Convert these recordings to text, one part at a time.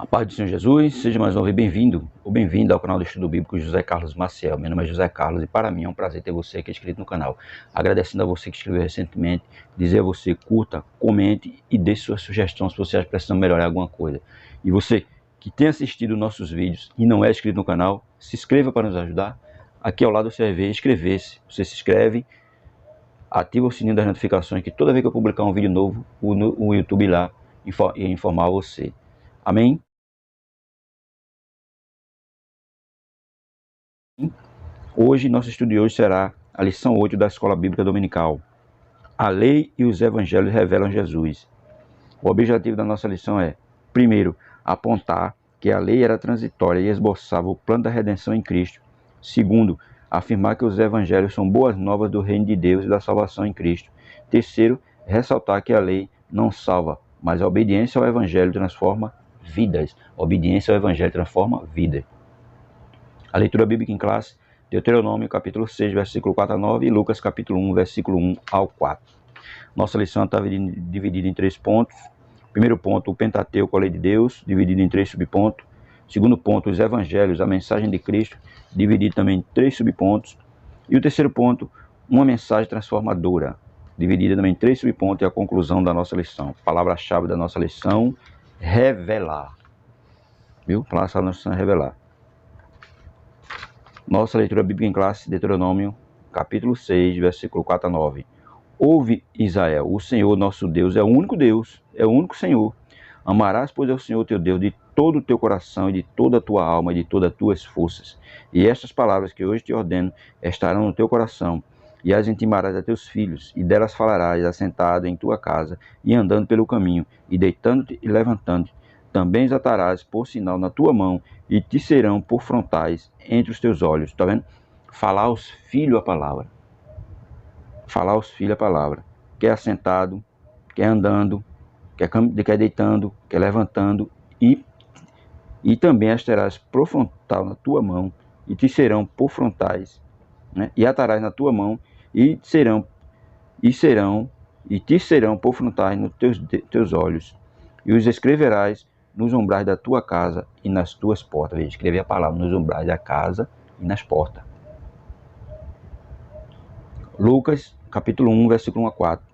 A paz do Senhor Jesus, seja mais uma vez bem-vindo ou bem-vinda ao canal do Estudo Bíblico José Carlos Maciel. Meu nome é José Carlos e para mim é um prazer ter você aqui inscrito no canal. Agradecendo a você que inscreveu recentemente, dizer a você curta, comente e deixe suas sugestões se você acha que precisa melhorar alguma coisa. E você que tem assistido nossos vídeos e não é inscrito no canal, se inscreva para nos ajudar. Aqui ao lado você vai ver inscrever-se. Você se inscreve, ativa o sininho das notificações que toda vez que eu publicar um vídeo novo, o YouTube lá ia informar você. Amém? Hoje, nosso estudo de hoje será a lição 8 da Escola Bíblica Dominical. A lei e os evangelhos revelam Jesus. O objetivo da nossa lição é, primeiro, apontar que a lei era transitória e esboçava o plano da redenção em Cristo. Segundo, afirmar que os evangelhos são boas novas do reino de Deus e da salvação em Cristo. Terceiro, ressaltar que a lei não salva, mas a obediência ao evangelho transforma vidas. A obediência ao evangelho transforma vidas. A leitura bíblica em classe, Deuteronômio capítulo 6, versículo 4 a 9 e Lucas capítulo 1, versículo 1 ao 4. Nossa lição está dividida em 3 pontos. Primeiro ponto, o Pentateuco, a lei de Deus, dividido em 3 subpontos. Segundo ponto, os evangelhos, a mensagem de Cristo, dividido também em 3 subpontos. E o terceiro ponto, uma mensagem transformadora, dividida também em 3 subpontos e a conclusão da nossa lição. Palavra-chave da nossa lição, revelar. Viu? Palavra-chave da nossa lição é revelar. Nossa leitura bíblica em classe, Deuteronômio, capítulo 6, versículo 4 a 9. Ouve, Israel, o Senhor nosso Deus é o único Deus, é o único Senhor. Amarás, pois, ao Senhor teu Deus de todo o teu coração e de toda a tua alma e de todas as tuas forças. E estas palavras que hoje te ordeno estarão no teu coração, e as intimarás a teus filhos, e delas falarás assentado em tua casa, e andando pelo caminho, e deitando-te e levantando-te. Também as atarás por sinal na tua mão, e te serão por frontais entre os teus olhos. Está vendo? Falar aos filhos a palavra. Falar aos filhos a palavra. Quer assentado, quer andando, quer deitando, quer levantando. E também as terás por frontal na tua mão, e te serão por frontais, né? E atarás na tua mão, e te serão por frontais nos teus olhos. E os escreverás nos umbrais da tua casa e nas tuas portas. Veja, escrever a palavra nos umbrais da casa e nas portas. Lucas, capítulo 1, versículo 1 a 4.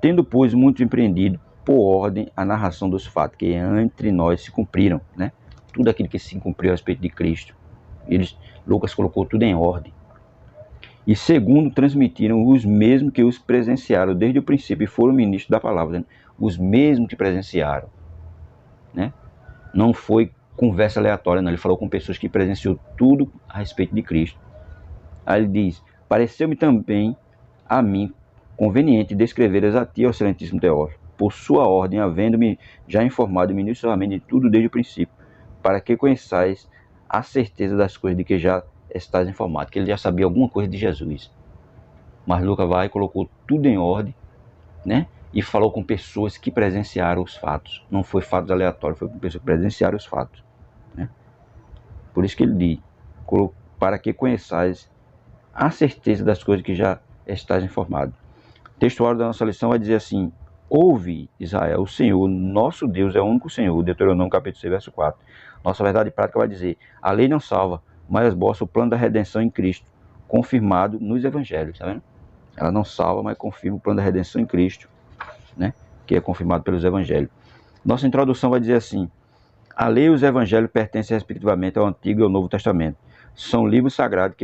Tendo, pois, muito empreendido por ordem a narração dos fatos que entre nós se cumpriram, né? Tudo aquilo que se cumpriu a respeito de Cristo. Lucas colocou tudo em ordem. E segundo transmitiram os mesmos que os presenciaram desde o princípio e foram ministros da palavra, né? Os mesmos que presenciaram, né? Não foi conversa aleatória, não. Ele falou com pessoas que presenciou tudo a respeito de Cristo. Aí ele diz: pareceu-me também a mim conveniente descreveres a ti, ó excelentíssimo Teófilo, por sua ordem, havendo-me já informado minuciosamente de tudo desde o princípio, para que conheçais a certeza das coisas de que já estás informado, que ele já sabia alguma coisa de Jesus. Mas Lucas vai e colocou tudo em ordem, né? E falou com pessoas que presenciaram os fatos. Não foi fatos aleatórios, foi com pessoas que presenciaram os fatos, né? Por isso que ele diz: para que conheçais a certeza das coisas que já estás informado. O textuário da nossa lição vai dizer assim: ouve, Israel, o Senhor, nosso Deus é o único Senhor. Deuteronômio capítulo 6, verso 4. Nossa verdade prática vai dizer: a lei não salva, mas esboça o plano da redenção em Cristo, confirmado nos evangelhos. Tá vendo? Ela não salva, mas confirma o plano da redenção em Cristo, né? Que é confirmado pelos evangelhos. Nossa introdução vai dizer assim: a lei e os evangelhos pertencem respectivamente ao Antigo e ao Novo Testamento. São livros sagrados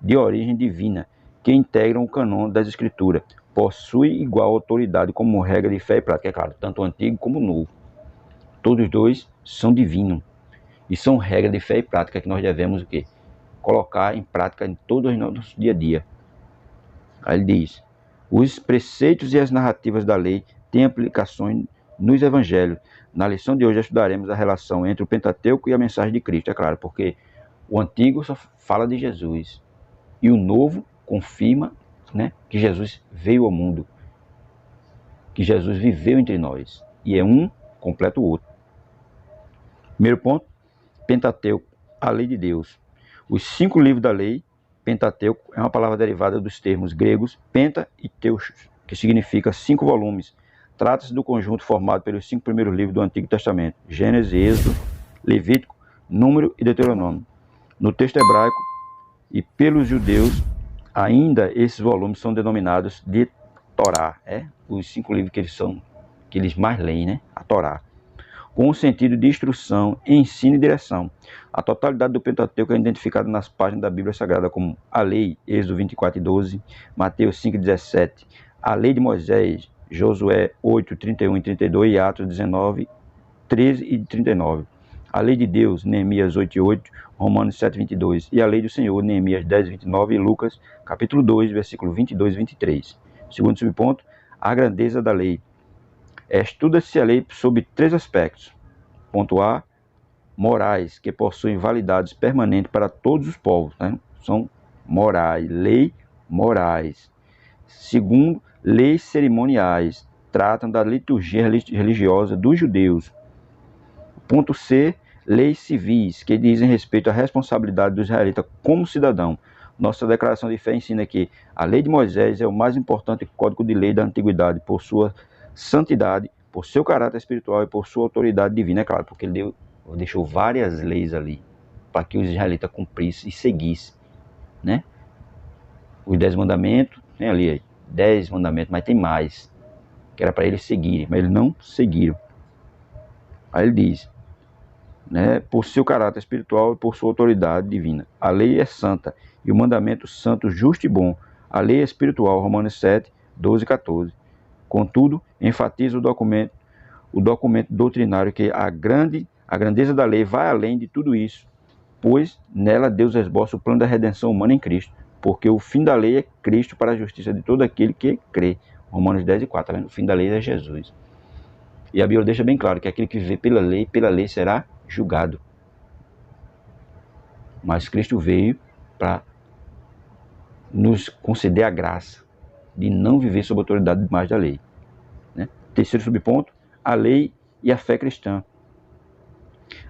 de origem divina, que integram o cânon das Escrituras. Possui igual autoridade como regra de fé e prática. É claro, tanto o Antigo como o Novo. Todos os dois são divinos. E são regras de fé e prática que nós devemos o quê? Colocar em prática em todo o nosso dia a dia. Aí ele diz: os preceitos e as narrativas da lei têm aplicações nos evangelhos. Na lição de hoje estudaremos a relação entre o Pentateuco e a mensagem de Cristo. É claro, porque o Antigo só fala de Jesus e o Novo confirma, né, que Jesus veio ao mundo, que Jesus viveu entre nós, e é um completa o outro. Primeiro ponto, Pentateuco, a lei de Deus. Os 5 livros da lei, Pentateuco, é uma palavra derivada dos termos gregos penta e teuchos, que significa 5 volumes, Trata-se do conjunto formado pelos 5 primeiros livros do Antigo Testamento: Gênesis, Êxodo, Levítico, Número e Deuteronômio. No texto hebraico e pelos judeus, ainda esses volumes são denominados de Torá, os 5 livros que eles mais leem, né? A Torá, com o sentido de instrução, ensino e direção. A totalidade do Pentateuco é identificada nas páginas da Bíblia Sagrada como a Lei, Êxodo 24:12, Mateus 5:17, a Lei de Moisés, Josué 8, 31 e 32 e Atos 19, 13 e 39. A Lei de Deus, Neemias 8:8, Romanos 7:22 e a Lei do Senhor, Neemias 10:29 e Lucas capítulo 2, versículo 22 e 23. Segundo subponto, a grandeza da lei. Estuda-se a lei sob 3 aspectos. Ponto A, morais, que possuem validade permanente para todos os povos, né? São morais, lei morais. Segundo, leis cerimoniais, tratam da liturgia religiosa dos judeus. Ponto C, leis civis, que dizem respeito à responsabilidade do israelita como cidadão. Nossa declaração de fé ensina que a lei de Moisés é o mais importante código de lei da antiguidade, por sua santidade, por seu caráter espiritual e por sua autoridade divina, é claro, porque ele deixou várias leis ali para que os israelitas cumprissem e seguissem, né? Os 10 mandamentos, tem ali 10 mandamentos, mas tem mais, que era para eles seguirem, mas eles não seguiram. Aí ele diz, né, por seu caráter espiritual e por sua autoridade divina. A lei é santa e o mandamento santo, justo e bom. A lei é espiritual, Romanos 7, 12 e 14. Contudo, enfatiza o documento doutrinário que a grandeza da lei vai além de tudo isso, pois nela Deus esboça o plano da redenção humana em Cristo, porque o fim da lei é Cristo para a justiça de todo aquele que crê. Romanos 10 e 4, tá vendo? O fim da lei é Jesus. E a Bíblia deixa bem claro que aquele que viver pela lei será julgado. Mas Cristo veio para nos conceder a graça de não viver sob a autoridade mais da lei, né? Terceiro subponto, a lei e a fé cristã.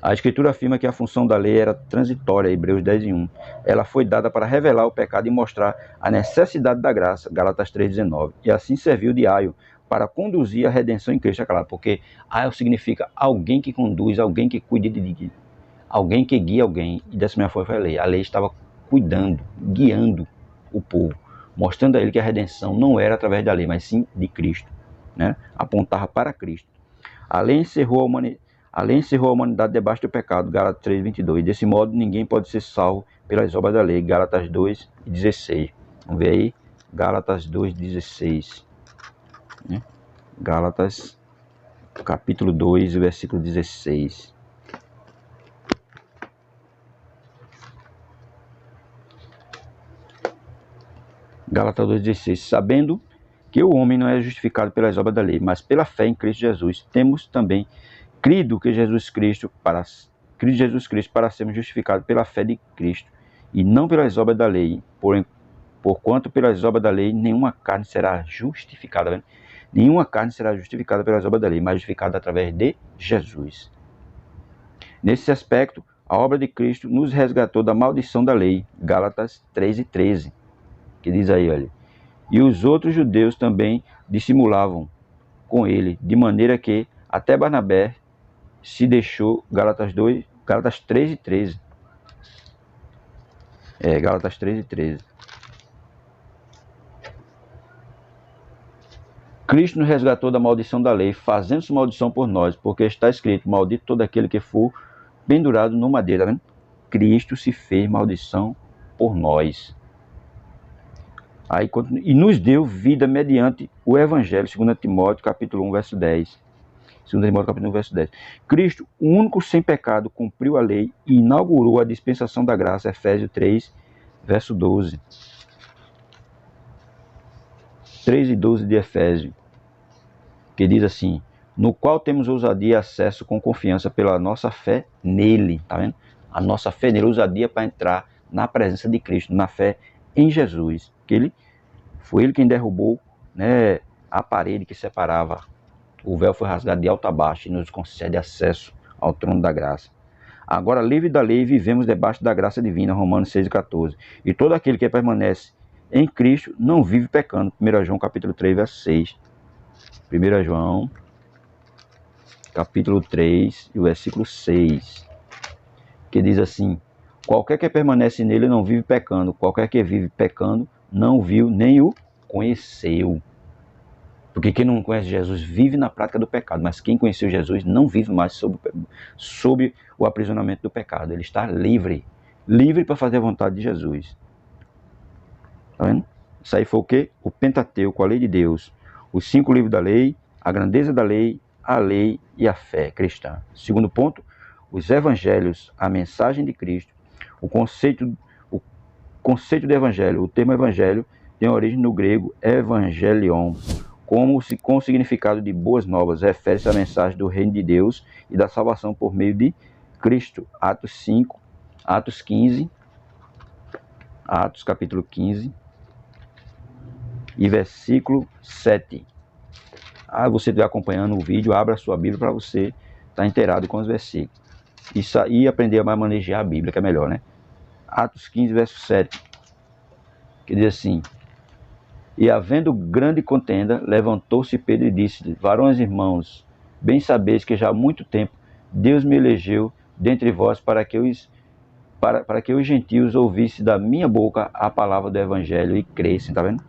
A Escritura afirma que a função da lei era transitória, Hebreus 10:1. Ela foi dada para revelar o pecado e mostrar a necessidade da graça, Gálatas 3:19. E assim serviu de aio para conduzir a redenção em Cristo, é claro, porque aio significa alguém que conduz, alguém que cuida de alguém que guia alguém. E dessa mesma forma foi a lei. A lei estava cuidando, guiando o povo, mostrando a ele que a redenção não era através da lei, mas sim de Cristo, né? Apontava para Cristo. A lei encerrou a humanidade debaixo do pecado, Gálatas 3:22. Desse modo, ninguém pode ser salvo pelas obras da lei, Gálatas 2:16. Vamos ver aí, Gálatas 2:16. Né? Gálatas, capítulo 2, versículo 16. Gálatas 2:16. Sabendo que o homem não é justificado pelas obras da lei, mas pela fé em Cristo Jesus, temos também crido que Jesus Cristo para sermos justificados pela fé de Cristo, e não pelas obras da lei, porquanto pelas obras da lei nenhuma carne será justificada, né? Nenhuma carne será justificada pelas obras da lei, mas justificada através de Jesus. Nesse aspecto, a obra de Cristo nos resgatou da maldição da lei, Gálatas 3:13, que diz aí, olha, e os outros judeus também dissimulavam com ele, de maneira que até Barnabé se deixou, Gálatas 3:13. Gálatas 3:13. Cristo nos resgatou da maldição da lei, fazendo-se maldição por nós, porque está escrito, maldito todo aquele que for pendurado no madeiro, tá vendo? Cristo se fez maldição por nós. Aí, e nos deu vida mediante o Evangelho, 2 Timóteo capítulo 1, verso 10. 2 Timóteo capítulo 1, verso 10. Cristo, o único sem pecado, cumpriu a lei e inaugurou a dispensação da graça, Efésios 3, verso 12. 3 e 12 de Efésios, que diz assim, no qual temos ousadia e acesso com confiança pela nossa fé nele, tá vendo? A nossa fé nele, ousadia para entrar na presença de Cristo, na fé em Jesus, que foi ele quem derrubou, né, a parede que separava. O véu foi rasgado de alto a baixo e nos concede acesso ao trono da graça. Agora, livre da lei, vivemos debaixo da graça divina, Romanos 6:14. E todo aquele que permanece em Cristo não vive pecando, 1 João capítulo 3, verso 6. 1 João, capítulo 3, e o versículo 6, que diz assim: qualquer que permanece nele não vive pecando, qualquer que vive pecando não viu nem o conheceu. Porque quem não conhece Jesus vive na prática do pecado, mas quem conheceu Jesus não vive mais sob o aprisionamento do pecado. Ele está livre para fazer a vontade de Jesus. Tá vendo? Isso aí foi o quê? O Pentateuco, a lei de Deus, os 5 livros da lei, a grandeza da lei, a lei e a fé cristã. Segundo ponto, os evangelhos, a mensagem de Cristo. O conceito do evangelho, o termo evangelho tem origem no grego evangelion, com o significado de boas novas, refere-se à mensagem do reino de Deus e da salvação por meio de Cristo. Atos 15, Atos capítulo 15 e versículo 7. Você estiver acompanhando o vídeo, abra a sua Bíblia para você estar inteirado com os versículos. E aprender a manejar a Bíblia, que é melhor, né? Atos 15, verso 7, que diz assim: e havendo grande contenda, levantou-se Pedro e disse: varões irmãos, bem sabeis que já há muito tempo Deus me elegeu dentre vós para que os gentios ouvissem da minha boca a palavra do evangelho e crescem. Tá vendo?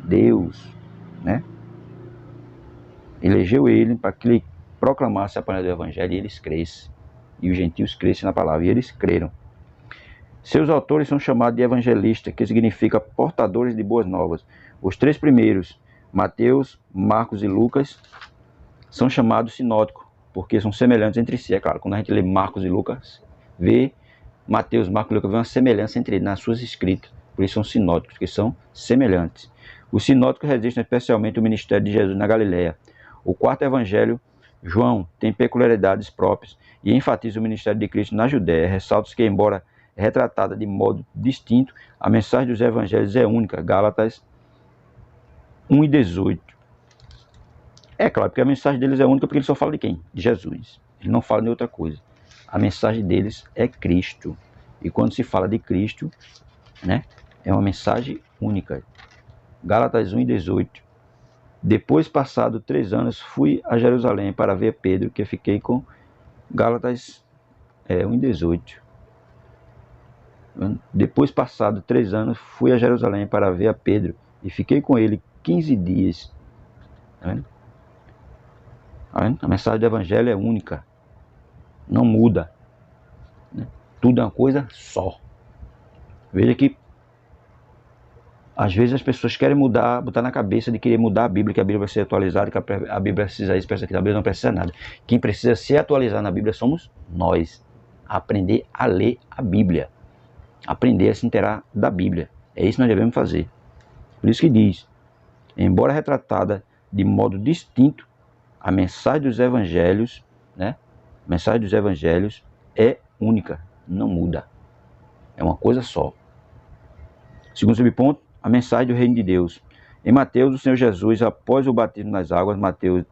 Deus, né? Elegeu ele para que ele proclamasse a palavra do evangelho e eles crescem. E os gentios crescem na palavra, e eles creram. Seus autores são chamados de evangelistas, que significa portadores de boas novas. Os 3 primeiros, Mateus, Marcos e Lucas, são chamados sinóticos, porque são semelhantes entre si. É claro, quando a gente lê Marcos e Lucas, vê Mateus, Marcos e Lucas, vê uma semelhança entre eles nas suas escritas. Por isso são sinóticos, porque são semelhantes. Os sinóticos resistem especialmente ao ministério de Jesus na Galileia. O 4º evangelho, João, tem peculiaridades próprias e enfatiza o ministério de Cristo na Judéia. Ressalta que, embora retratada de modo distinto, a mensagem dos evangelhos é única. Gálatas 1:18. É claro, porque a mensagem deles é única porque ele só fala de quem? De Jesus. Ele não fala de outra coisa. A mensagem deles é Cristo. E quando se fala de Cristo, né, é uma mensagem única. Gálatas 1:18. Depois, passado 3 anos, fui a Jerusalém para ver Pedro, que fiquei com Gálatas 1:18. Depois, passado 3 anos, fui a Jerusalém para ver a Pedro e fiquei com ele 15 dias. Tá vendo? Tá vendo? A mensagem do evangelho é única, não muda, né? Tudo é uma coisa só. Veja que às vezes as pessoas querem mudar, botar na cabeça de querer mudar a Bíblia, que a Bíblia vai ser atualizada, que a Bíblia precisa isso, precisa aquilo. A Bíblia não precisa nada. Quem precisa se atualizar na Bíblia somos nós. Aprender a ler a Bíblia. Aprender a se inteirar da Bíblia. É isso que nós devemos fazer. Por isso que diz: embora retratada de modo distinto, a mensagem dos evangelhos, né? A mensagem dos evangelhos é única, não muda. É uma coisa só. Segundo subponto, a mensagem do reino de Deus. Em Mateus, o Senhor Jesus, após o batismo nas águas, Mateus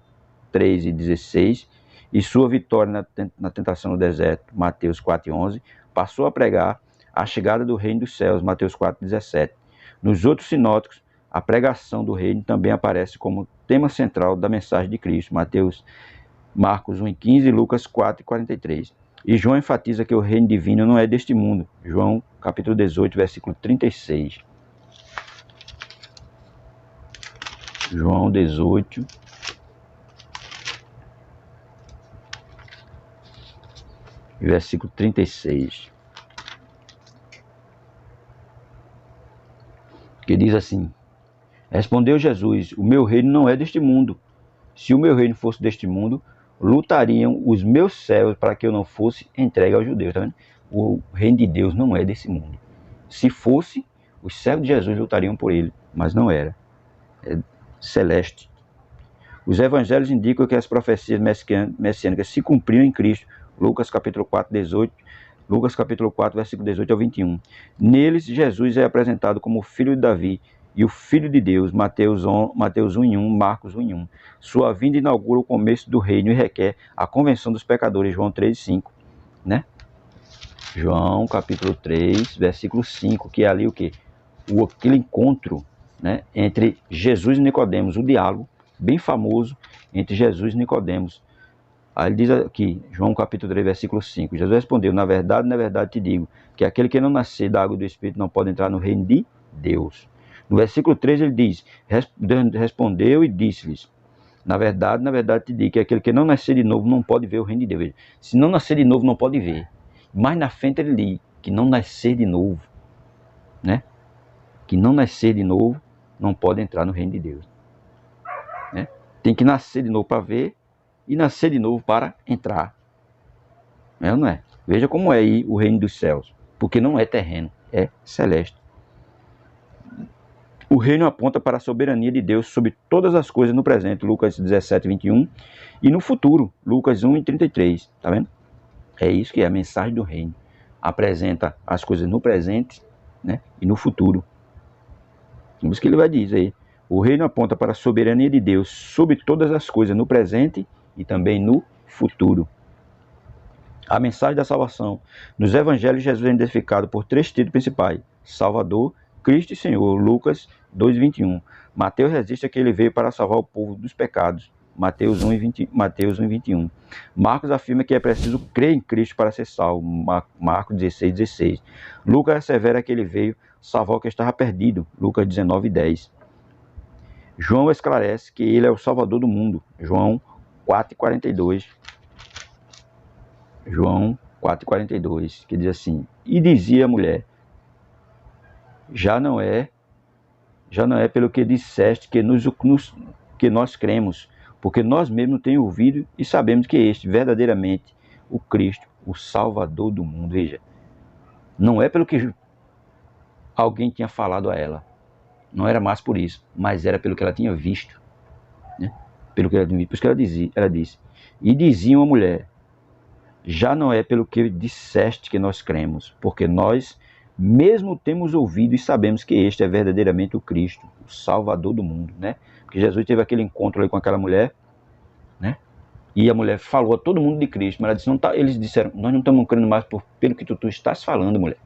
3:16, e sua vitória na tentação no deserto, Mateus 4:11, passou a pregar a chegada do reino dos céus, Mateus 4:17. Nos outros sinóticos, a pregação do reino também aparece como tema central da mensagem de Cristo, Marcos 1:15 e Lucas 4:43. E João enfatiza que o reino divino não é deste mundo, João capítulo 18, versículo 36. João 18, versículo 36. Que diz assim: respondeu Jesus: o meu reino não é deste mundo. Se o meu reino fosse deste mundo, lutariam os meus servos para que eu não fosse entregue aos judeus. Tá vendo? O reino de Deus não é desse mundo. Se fosse, os servos de Jesus lutariam por ele, mas não era. É celeste. Os evangelhos indicam que as profecias messiânicas se cumpriram em Cristo. Lucas capítulo 4, 18. Lucas capítulo 4, versículo 18 ao 21. Neles, Jesus é apresentado como o filho de Davi e o filho de Deus, Mateus 1:1, Marcos 1:1. Sua vinda inaugura o começo do reino e requer a convenção dos pecadores, João 3:5, né? João capítulo 3, versículo 5, que é ali o quê? Aquele encontro, né, entre Jesus e Nicodemos, o diálogo, bem famoso entre Jesus e Nicodemos. Aí ele diz aqui, João capítulo 3, versículo 5, Jesus respondeu, na verdade te digo, que aquele que não nascer da água e do Espírito não pode entrar no reino de Deus. No versículo 3 ele diz, respondeu e disse-lhes, na verdade te digo, que aquele que não nascer de novo não pode ver o reino de Deus. Se não nascer de novo não pode ver. Mais na frente ele diz, que não nascer de novo, né? Que não nascer de novo não pode entrar no reino de Deus. Né? Tem que nascer de novo para ver e nascer de novo para entrar. Não é? Veja como é aí o reino dos céus. Porque não é terreno, é celeste. O reino aponta para a soberania de Deus sobre todas as coisas no presente, Lucas 17, 21, e no futuro, Lucas 1 e 33. Tá vendo? É isso que é a mensagem do reino. Apresenta as coisas no presente, né, e no futuro. Por isso que ele vai dizer aí. O reino aponta para a soberania de Deus sobre todas as coisas no presente e também no futuro. A mensagem da salvação. Nos evangelhos, Jesus é identificado por 3 títulos principais: Salvador, Cristo e Senhor, Lucas 2,21. Mateus registra que ele veio para salvar o povo dos pecados, Mateus 1,21. Marcos afirma que é preciso crer em Cristo para ser salvo, Marcos 16,16. Lucas assevera que ele veio salvar o que estava perdido, Lucas 19,10. João esclarece que ele é o Salvador do mundo, João 4,42. João 4,42, que diz assim, e dizia a mulher, já não é pelo que disseste que nós cremos, porque nós mesmos temos ouvido e sabemos que este verdadeiramente o Cristo, o Salvador do mundo. Veja, não é pelo que alguém tinha falado a ela, não era mais por isso, mas era pelo que ela tinha visto, né? Pelo que ela tinha visto, por isso que ela disse, e dizia a mulher, já não é pelo que disseste que nós cremos, porque nós mesmo temos ouvido e sabemos que este é verdadeiramente o Cristo, o Salvador do mundo, né? Porque Jesus teve aquele encontro ali com aquela mulher, né? E a mulher falou a todo mundo de Cristo, mas ela disse, não tá, eles disseram, nós não estamos crendo mais pelo que tu estás falando, mulher,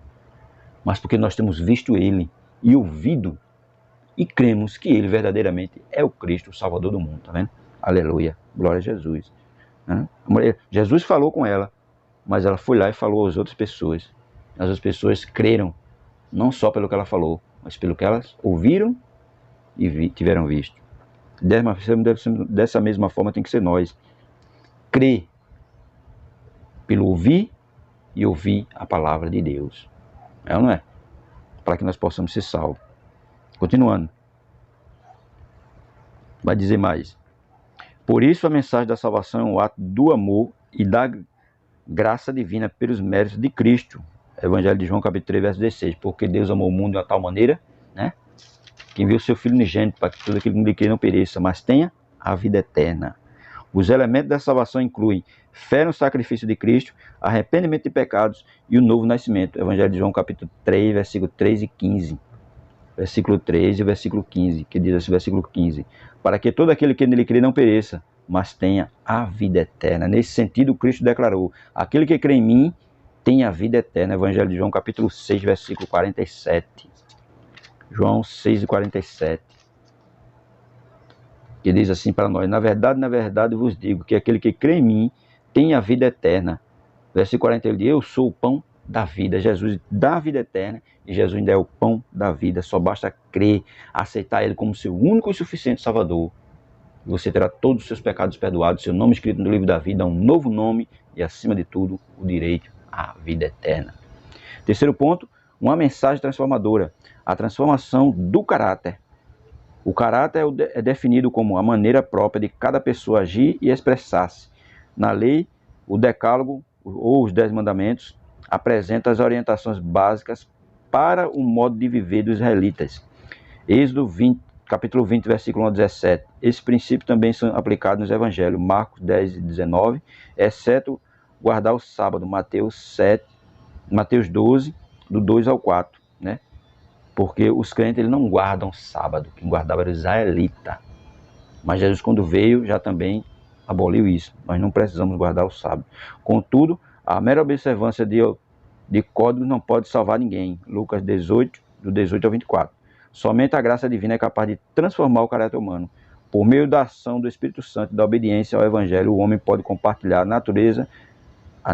mas porque nós temos visto ele e ouvido e cremos que ele verdadeiramente é o Cristo, o Salvador do mundo, tá vendo? Aleluia, glória a Jesus. Jesus falou com ela, mas ela foi lá e falou às outras pessoas. As outras pessoas creram, não só pelo que ela falou, mas pelo que elas ouviram e tiveram visto. Dessa mesma forma tem que ser nós. Crer pelo ouvir e ouvir a palavra de Deus. É ou não é? Para que nós possamos ser salvos. Continuando. Vai dizer mais. Por isso a mensagem da salvação é um ato do amor e da graça divina pelos méritos de Cristo. Evangelho de João, capítulo 3, verso 16. Porque Deus amou o mundo de uma tal maneira, né, que enviou seu Filho unigênito para que todo aquele que crê não pereça, mas tenha a vida eterna. Os elementos da salvação incluem fé no sacrifício de Cristo, arrependimento de pecados e o novo nascimento. Evangelho de João, capítulo 3, versículo 3 e 15. Versículo 3 e versículo 15, que diz assim, versículo 15, para que todo aquele que nele crê não pereça, mas tenha a vida eterna. Nesse sentido, Cristo declarou, aquele que crê em mim tem a vida eterna. Evangelho de João, capítulo 6, versículo 47. João 6 e 47. Que diz assim para nós, na verdade vos digo, que aquele que crê em mim tem a vida eterna. Versículo 40, ele diz, eu sou o pão da vida. Jesus dá a vida eterna e Jesus ainda é o pão da vida. Só basta crer, aceitar ele como seu único e suficiente Salvador. Você terá todos os seus pecados perdoados, seu nome escrito no livro da vida, um novo nome e, acima de tudo, o direito à vida eterna. Terceiro ponto, uma mensagem transformadora. A transformação do caráter. O caráter é definido como a maneira própria de cada pessoa agir e expressar-se. Na lei, o decálogo ou os 10 mandamentos apresenta as orientações básicas para o modo de viver dos israelitas. Êxodo 20, capítulo 20, versículo 1 a 17. Esses princípios também são aplicados nos evangelhos, Marcos 10 e 19, exceto guardar o sábado, Mateus 12, do 2 ao 4, né? Porque os crentes eles não guardam sábado, quem guardava era o israelita. Mas Jesus, quando veio, já também aboliu isso. Nós não precisamos guardar o sábado. Contudo, a mera observância de códigos não pode salvar ninguém. Lucas 18, do 18 ao 24. Somente a graça divina é capaz de transformar o caráter humano. Por meio da ação do Espírito Santo e da obediência ao Evangelho, o homem pode compartilhar a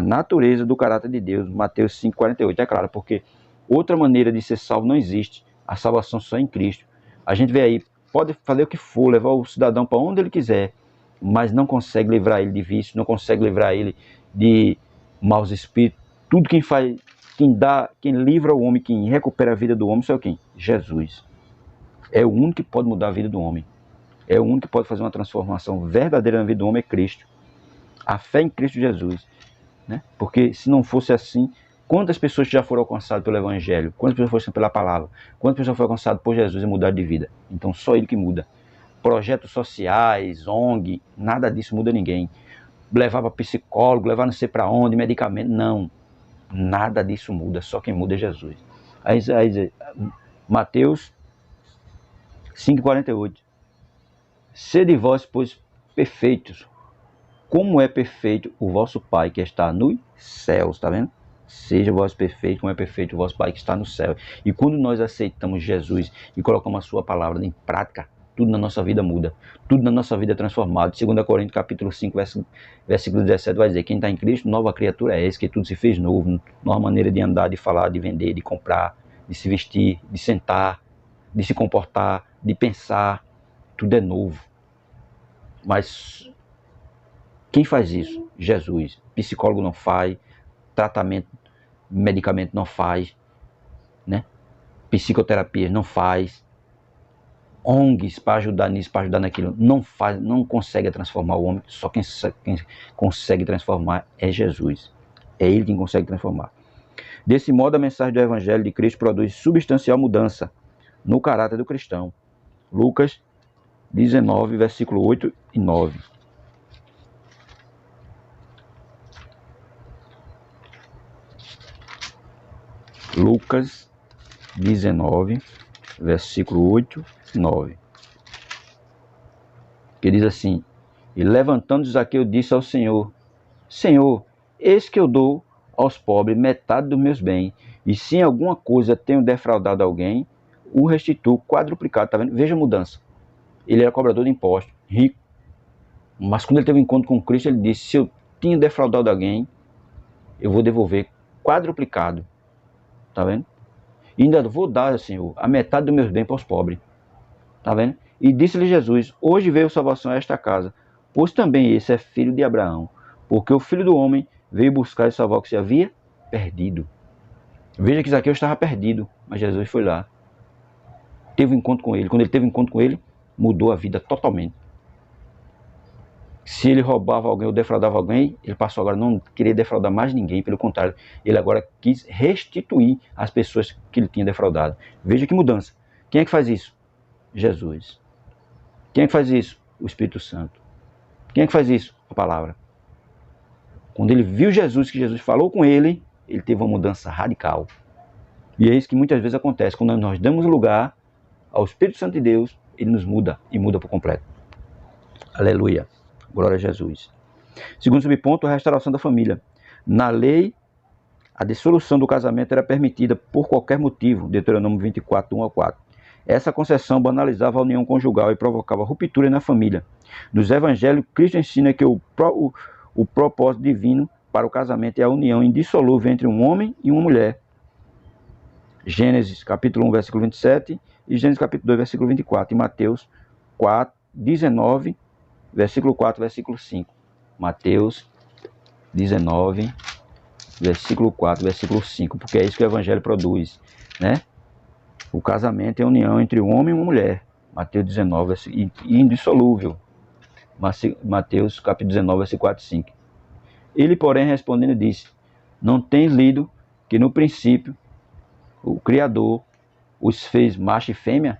natureza do caráter de Deus. Mateus 5,48. É claro, porque outra maneira de ser salvo não existe. A salvação só é em Cristo. A gente vê aí, pode fazer o que for, levar o cidadão para onde ele quiser, mas não consegue livrar ele de vício, não consegue livrar ele de maus espíritos. Tudo quem livra o homem, quem recupera a vida do homem, só quem? Jesus. É o único que pode mudar a vida do homem. É o único que pode fazer uma transformação verdadeira na vida do homem, é Cristo. A fé em Cristo Jesus. Né? Porque se não fosse assim, quantas pessoas já foram alcançadas pelo Evangelho? Quantas pessoas foram pela palavra? Quantas pessoas foram alcançadas por Jesus e mudaram de vida? Então só Ele que muda. Projetos sociais, ONG, nada disso muda ninguém. Levar para psicólogo, levar não sei para onde, medicamento, não. Nada disso muda, só quem muda é Jesus. Aí Mateus 5,48. Sede vós, pois, perfeitos, como é perfeito o vosso Pai que está nos céus, tá vendo? Seja vós perfeito, como é perfeito o vosso Pai que está no céu. E quando nós aceitamos Jesus e colocamos a sua palavra em prática, tudo na nossa vida muda, tudo na nossa vida é transformado. 2 Coríntios capítulo 5, versículo 17 vai dizer, quem está em Cristo, nova criatura é esse, que tudo se fez novo, nova maneira de andar, de falar, de vender, de comprar, de se vestir, de sentar, de se comportar, de pensar, tudo é novo. Mas quem faz isso? Jesus. Psicólogo não faz, tratamento, medicamento não faz, né? Psicoterapia não faz, ONGs para ajudar nisso, para ajudar naquilo, não faz, não consegue transformar o homem, só quem consegue transformar é Jesus. É Ele quem consegue transformar. Desse modo, a mensagem do Evangelho de Cristo produz substancial mudança no caráter do cristão. Lucas 19, versículo 8 e 9. Lucas 19, versículo 8 e 9. Que diz assim, e levantando Zaqueu disse ao Senhor, Senhor, eis que eu dou aos pobres metade dos meus bens, e se em alguma coisa tenho defraudado alguém, o restituo quadruplicado, tá vendo? Veja a mudança. Ele era cobrador de impostos, rico, mas quando ele teve um encontro com Cristo, ele disse, se eu tinha defraudado alguém, eu vou devolver quadruplicado, tá vendo? E ainda vou dar, Senhor, a metade dos meus bens para os pobres, tá vendo? E disse-lhe Jesus, hoje veio salvação a esta casa, pois também esse é filho de Abraão, porque o Filho do Homem veio buscar e salvar o que se havia perdido. Veja que Zaqueu estava perdido, mas Jesus foi lá, teve um encontro com ele. Quando ele teve um encontro com ele, mudou a vida totalmente. Se ele roubava alguém ou defraudava alguém, ele passou agora a não querer defraudar mais ninguém, pelo contrário, ele agora quis restituir as pessoas que ele tinha defraudado. Veja que mudança. Quem é que faz isso? Jesus. Quem é que faz isso? O Espírito Santo. Quem é que faz isso? A palavra. Quando ele viu Jesus, que Jesus falou com ele, ele teve uma mudança radical. E é isso que muitas vezes acontece. Quando nós damos lugar ao Espírito Santo de Deus, ele nos muda e muda por completo. Aleluia. Glória a Jesus. Segundo subponto, a restauração da família. Na lei, a dissolução do casamento era permitida por qualquer motivo, Deuteronômio 24, 1 a 4. Essa concessão banalizava a união conjugal e provocava ruptura na família. Nos evangelhos, Cristo ensina que o propósito divino para o casamento é a união indissolúvel entre um homem e uma mulher. Gênesis capítulo 1, versículo 27 e Gênesis capítulo 2, versículo 24. E Mateus 4, 19, versículo 4, versículo 5. Mateus 19, versículo 4, versículo 5. Porque é isso que o evangelho produz, né? O casamento é a união entre um homem e uma mulher. Mateus 19, indissolúvel. Mateus capítulo 19, versículo 4 e 5. Ele, porém, respondendo, disse, não tens lido que no princípio o Criador os fez macho e fêmea?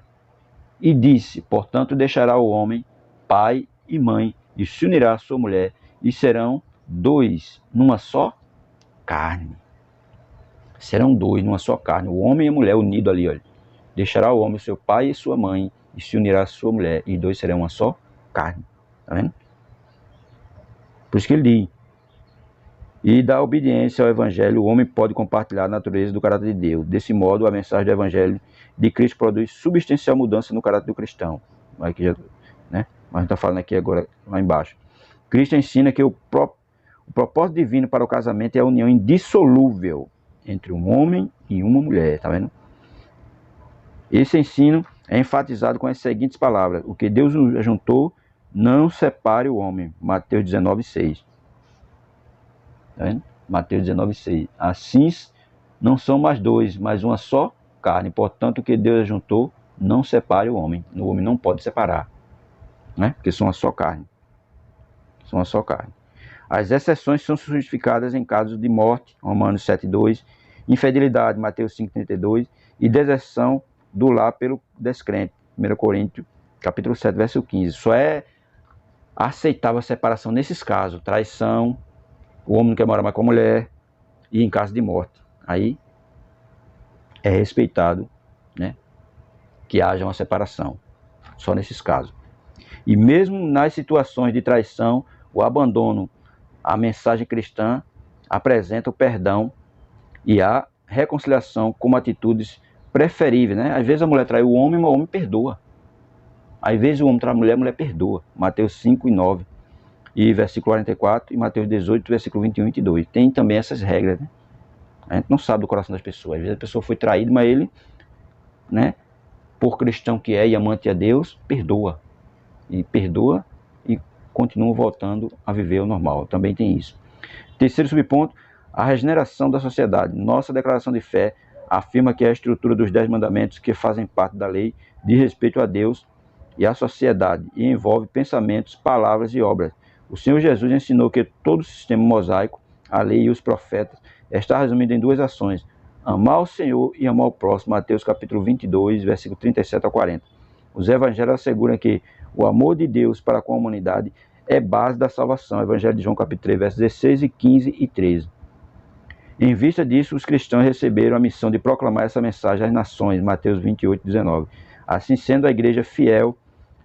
E disse, portanto, deixará o homem pai e mãe, e se unirá à sua mulher, e serão dois numa só carne. Serão dois numa só carne, o homem e a mulher unidos ali, olha. Deixará o homem seu pai e sua mãe, e se unirá à sua mulher, e dois serão uma só carne. Tá vendo? Por isso que ele diz, e da obediência ao Evangelho, o homem pode compartilhar a natureza do caráter de Deus. Desse modo, a mensagem do Evangelho de Cristo produz substancial mudança no caráter do cristão. Aqui já, né? Mas a gente está falando aqui agora, lá embaixo. Cristo ensina que o propósito divino para o casamento é a união indissolúvel entre um homem e uma mulher, tá vendo? Esse ensino é enfatizado com as seguintes palavras: o que Deus nos juntou, não separe o homem. Mateus 19:6. Tá vendo? Mateus 19:6. Assim não são mais dois, mas uma só carne. Portanto, o que Deus juntou, não separe o homem. O homem não pode separar, né? Porque são uma só carne. São uma só carne. As exceções são justificadas em casos de morte, Romanos 7:2, infidelidade, Mateus 5:32, e deserção do lar pelo descrente, 1 Coríntios, capítulo 7, verso 15. Só é aceitável a separação nesses casos: traição, o homem não quer morar mais com a mulher, e em caso de morte. Aí é respeitado, né, que haja uma separação, só nesses casos. E mesmo nas situações de traição, o abandono, a mensagem cristã apresenta o perdão e a reconciliação como atitudes preferíveis, né? Às vezes a mulher traiu o homem perdoa. Às vezes o homem trai a mulher perdoa. Mateus 5:9 e versículo 44, e Mateus 18, versículo 21 e 22. Tem também essas regras, né? A gente não sabe do coração das pessoas. Às vezes a pessoa foi traída, mas ele, né, por cristão que é e amante a Deus, perdoa. E perdoa e continua voltando a viver o normal. Também tem isso. Terceiro subponto, a regeneração da sociedade. Nossa declaração de fé afirma que a estrutura dos 10 mandamentos que fazem parte da lei diz respeito a Deus e à sociedade e envolve pensamentos, palavras e obras. O Senhor Jesus ensinou que todo o sistema mosaico, a lei e os profetas, está resumido em duas ações: amar o Senhor e amar o próximo. Mateus capítulo 22, versículo 37 a 40. Os evangelhos asseguram que o amor de Deus para com a humanidade é base da salvação. Evangelho de João capítulo 3, versos 16 e 15 e 13. Em vista disso, os cristãos receberam a missão de proclamar essa mensagem às nações. Mateus 28, 19. Assim sendo, a igreja fiel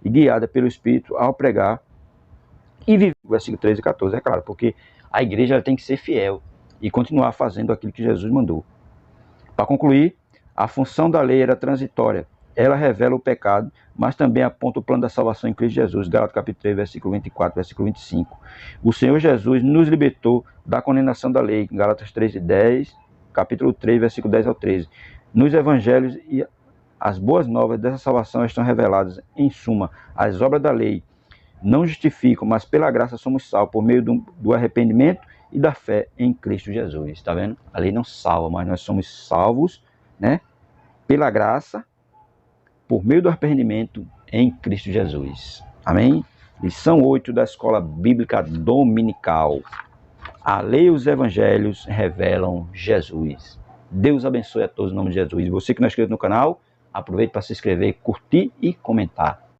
e guiada pelo Espírito ao pregar e viver. Versículo 13 e 14, é claro, porque a igreja ela tem que ser fiel e continuar fazendo aquilo que Jesus mandou. Para concluir, a função da lei era transitória. Ela revela o pecado, mas também aponta o plano da salvação em Cristo Jesus. Gálatas capítulo 3, versículo 24, versículo 25. O Senhor Jesus nos libertou da condenação da lei. Gálatas 3 e 10, capítulo 3, versículo 10 ao 13. Nos evangelhos e as boas novas dessa salvação estão reveladas. Em suma, as obras da lei não justificam, mas pela graça somos salvos por meio do arrependimento e da fé em Cristo Jesus. Está vendo? A lei não salva, mas nós somos salvos, né, pela graça, por meio do arrependimento em Cristo Jesus. Amém? Lição 8 da Escola Bíblica Dominical. A lei e os evangelhos revelam Jesus. Deus abençoe a todos em nome de Jesus. Você que não é inscrito no canal, aproveite para se inscrever, curtir e comentar.